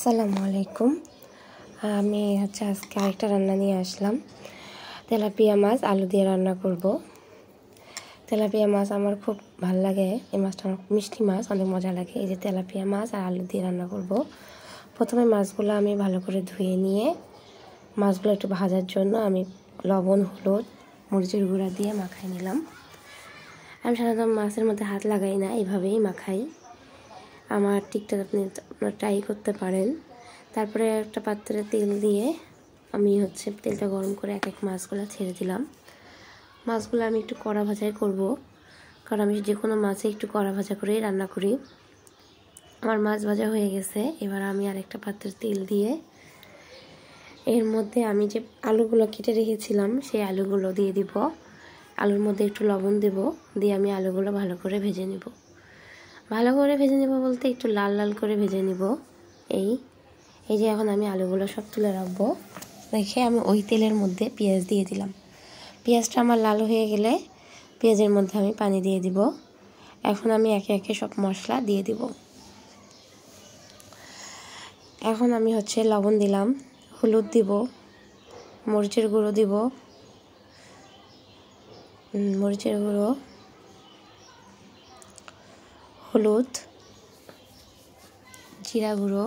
আসসালামু আলাইকুম। আমি আজকে আরেকটা রান্না নিয়ে আসলাম। তেলাপিয়া মাছ আলু দিয়ে রান্না করব। তেলাপিয়া মাছ আমার খুব ভালো লাগে। এই মাছটা আমার মিষ্টি মাছ, অনেক মজা লাগে। এই যে তেলাপিয়া মাছ আর আলু দিয়ে রান্না করব। প্রথমে মাছগুলো আমি ভালো করে ধুয়ে নিয়ে মাছগুলো একটু ভাজার জন্য আমি লবণ, হলুদ, মরিচের গুঁড়া দিয়ে মাখাই নিলাম। আমি সাধারণত মাছের মধ্যে হাত লাগাই না, এইভাবেই মাখাই। আমার ঠিকঠাক আপনি ট্রাই করতে পারেন। তারপরে একটা পাত্রে তেল দিয়ে আমি তেলটা গরম করে এক এক মাছগুলো ছেড়ে দিলাম। মাছগুলো আমি একটু কড়া ভাজাই করব, কারণ আমি যে কোনো মাছে একটু কড়া ভাজা করেই রান্না করি। আমার মাছ ভাজা হয়ে গেছে। এবার আমি আরেকটা পাত্রে তেল দিয়ে এর মধ্যে আমি যে আলুগুলো কেটে রেখেছিলাম সেই আলুগুলো দিয়ে দিব। আলুর মধ্যে একটু লবণ দেব, দিয়ে আমি আলুগুলো ভালো করে ভেজে নিব। ভালো করে ভেজে নেব বলতে একটু লাল লাল করে ভেজে নিব। এই যে এখন আমি আলুগুলো সব তুলে রাখবো। রেখে আমি ওই তেলের মধ্যে পেঁয়াজ দিয়ে দিলাম। পেঁয়াজটা আমার লাল হয়ে গেলে পেঁয়াজের মধ্যে আমি পানি দিয়ে দিব। এখন আমি একে একে সব মশলা দিয়ে দিব। এখন আমি লবণ দিলাম, হলুদ দিব, মরিচের গুঁড়ো দিব, হলুদ, জিরা গুঁড়ো,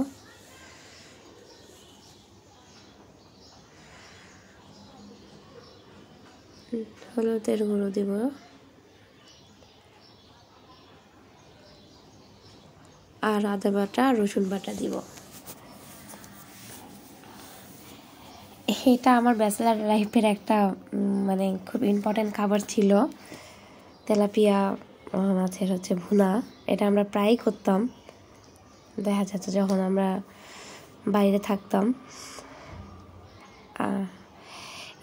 হলুদের গুঁড়ো দিব, আর আদা বাটা, রসুন বাটা দিব। এটা আমার ব্যাচেলার লাইফের একটা খুব ইম্পর্টেন্ট খাবার ছিল। তেলাপিয়া মাছের ভুনা। এটা আমরা প্রায়ই করতাম। দেখা যাচ্ছে যখন আমরা বাইরে থাকতাম।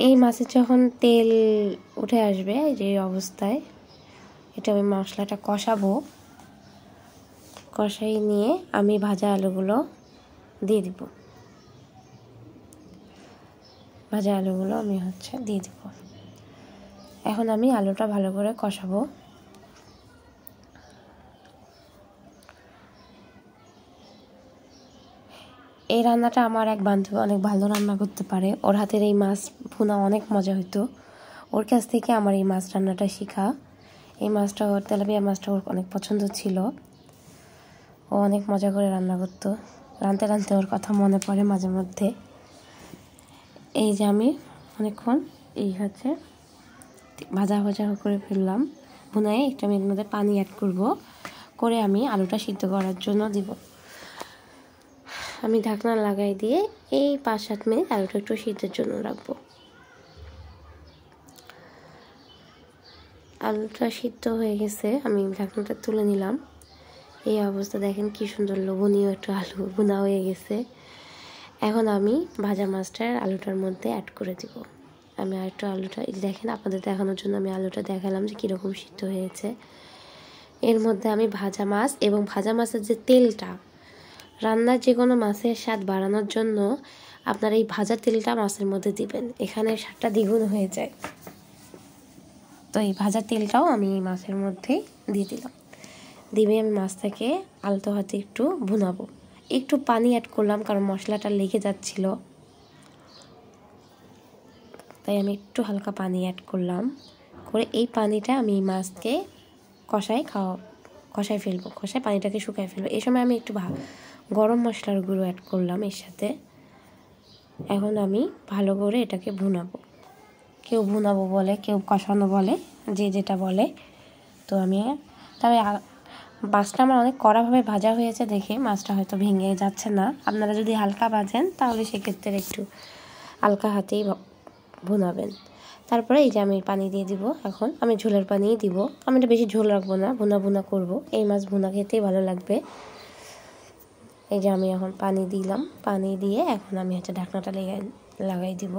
এই মাছের যখন তেল উঠে আসবে যে অবস্থায়, এটা আমি মশলাটা কষাবো। কষাই নিয়ে আমি ভাজা আলুগুলো দিয়ে দিব। ভাজা আলুগুলো আমি দিয়ে দিব। এখন আমি আলুটা ভালো করে কষাবো। এই রান্নাটা আমার এক বান্ধবী অনেক ভালো রান্না করতে পারে। ওর হাতের এই মাছ ভুনা অনেক মজা হইতো। ওর কাছ থেকে আমার এই মাছ রান্নাটা শেখা। এই মাছটা, ওর তেলাপিয়া মাছটা ওর অনেক পছন্দ ছিল। ও অনেক মজা করে রান্না করতো। রাঁধতে রাঁধতে ওর কথা মনে পড়ে মাঝে মধ্যে। এই যে আমি অনেকক্ষণ ভাজা ভাজা করে ফেললাম। ভুনায় একটু আমি এর মধ্যে পানি অ্যাড করব, করে আমি আলুটা সিদ্ধ করার জন্য দিব। আমি ঢাকনা লাগাই দিয়ে এই 5-7 মিনিট আলুটা একটু সিদ্ধের জন্য রাখবো। আলুটা সিদ্ধ হয়ে গেছে, আমি ঢাকনাটা তুলে নিলাম। এই অবস্থা দেখেন কি সুন্দর লোভনীয় একটা আলু ভুনা হয়ে গেছে। এখন আমি ভাজা মাছটার আলুটার মধ্যে অ্যাড করে দিব। আমি আরেকটু আলুটা দেখেন, আপনাদের দেখানোর জন্য আমি আলুটা দেখালাম যে কীরকম সিদ্ধ হয়েছে। এর মধ্যে আমি ভাজা মাছ এবং ভাজা মাছের যে তেলটা, রান্নার যে কোনো মাছের স্বাদ বাড়ানোর জন্য আপনারা এই ভাজা তেলটা মাছের মধ্যে দিবেন, এখানে স্বাদটা দ্বিগুণ হয়ে যায়। তো এই ভাজা তেলটাও আমি এই মাছের মধ্যে দিয়ে দিলাম। দিয়ে আমি মাছটাকে আলতো হাতে একটু ভুনাবো। একটু পানি অ্যাড করলাম, কারণ মশলাটা লেগে যাচ্ছিল, তাই আমি একটু হালকা পানি অ্যাড করলাম। করে এই পানিটা আমি মাছকে কষাই ফেলবো। পানিটাকে শুকাই ফেলবো। এই সময় আমি একটু গরম মশলার গুঁড়ো অ্যাড করলাম এর সাথে। এখন আমি ভালো করে এটাকে ভুনাবো। কেউ ভুনাবো বলে, কেউ কষানো বলে, যে যেটা বলে। তো তবে মাছটা আমার অনেক কড়াভাবে ভাজা হয়েছে দেখে মাছটা হয়তো ভেঙে যাচ্ছে না। আপনারা যদি হালকা ভাজেন তাহলে সেক্ষেত্রে একটু হালকা হাতেই ভুনাবেন। তারপরে এই যে আমি পানি দিয়ে দিব। এখন আমি ঝোলের পানিই দিব। আমি এটা বেশি ঝোল রাখবো না, ভুনা করব। এই মাছ ভুনা খেতেই ভালো লাগবে। এই যে আমি এখন পানি দিলাম। পানি দিয়ে এখন আমি ঢাকনাটা লাগাই দিব।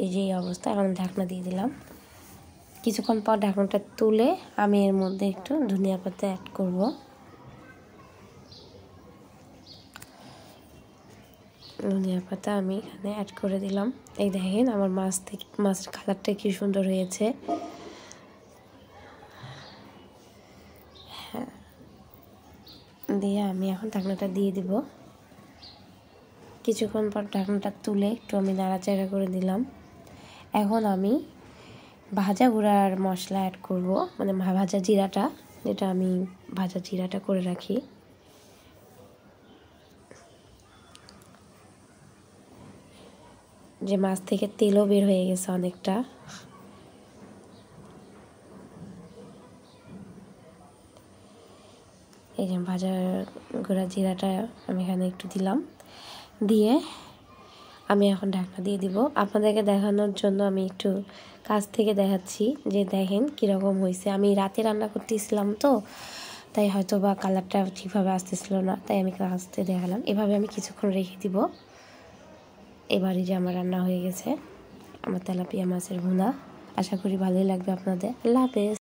এই যে এই অবস্থা। এখন ঢাকনা দিয়ে দিলাম। কিছুক্ষণ পর ঢাকনাটা তুলে আমি এর মধ্যে একটু ধনিয়া পাতা অ্যাড করব। ধনিয়া পাতা আমি এখানে অ্যাড করে দিলাম। এই দেখেন আমার মাছের কালারটা কি সুন্দর হয়েছে। দিয়ে আমি এখন ঢাকনাটা দিয়ে দিব। কিছুক্ষণ পর ঢাকনাটা তুলে একটু আমি নাড়াচাড়া করে দিলাম। এখন আমি ভাজা গুঁড়ার মশলা অ্যাড করব, মানে ভাজা জিরাটা, যেটা আমি ভাজা জিরাটা করে রাখি। যে মাছ থেকে তেলও বের হয়ে গেছে অনেকটা। এই যে ভাজা গুঁড়া জিরাটা আমি এখানে একটু দিলাম, দিয়ে আমি এখন ঢাকনা দিয়ে দিব। আপনাদেরকে দেখানোর জন্য আমি একটু কাছ থেকে দেখাচ্ছি যে দেখেন কীরকম হয়েছে। আমি রাতে রান্না করতেছিলাম তো, তাই হয়তো বা কালারটা ঠিকভাবে আসতেছিল না, তাই আমি কাছ থেকে দেখালাম। এভাবে আমি কিছুক্ষণ রেখে দিব। এবারই যে আমার রান্না হয়ে গেছে আমার তেলাপিয়া মাছের ভুনা। আশা করি ভালোই লাগবে আপনাদের। আল্লাহ হাফেজ।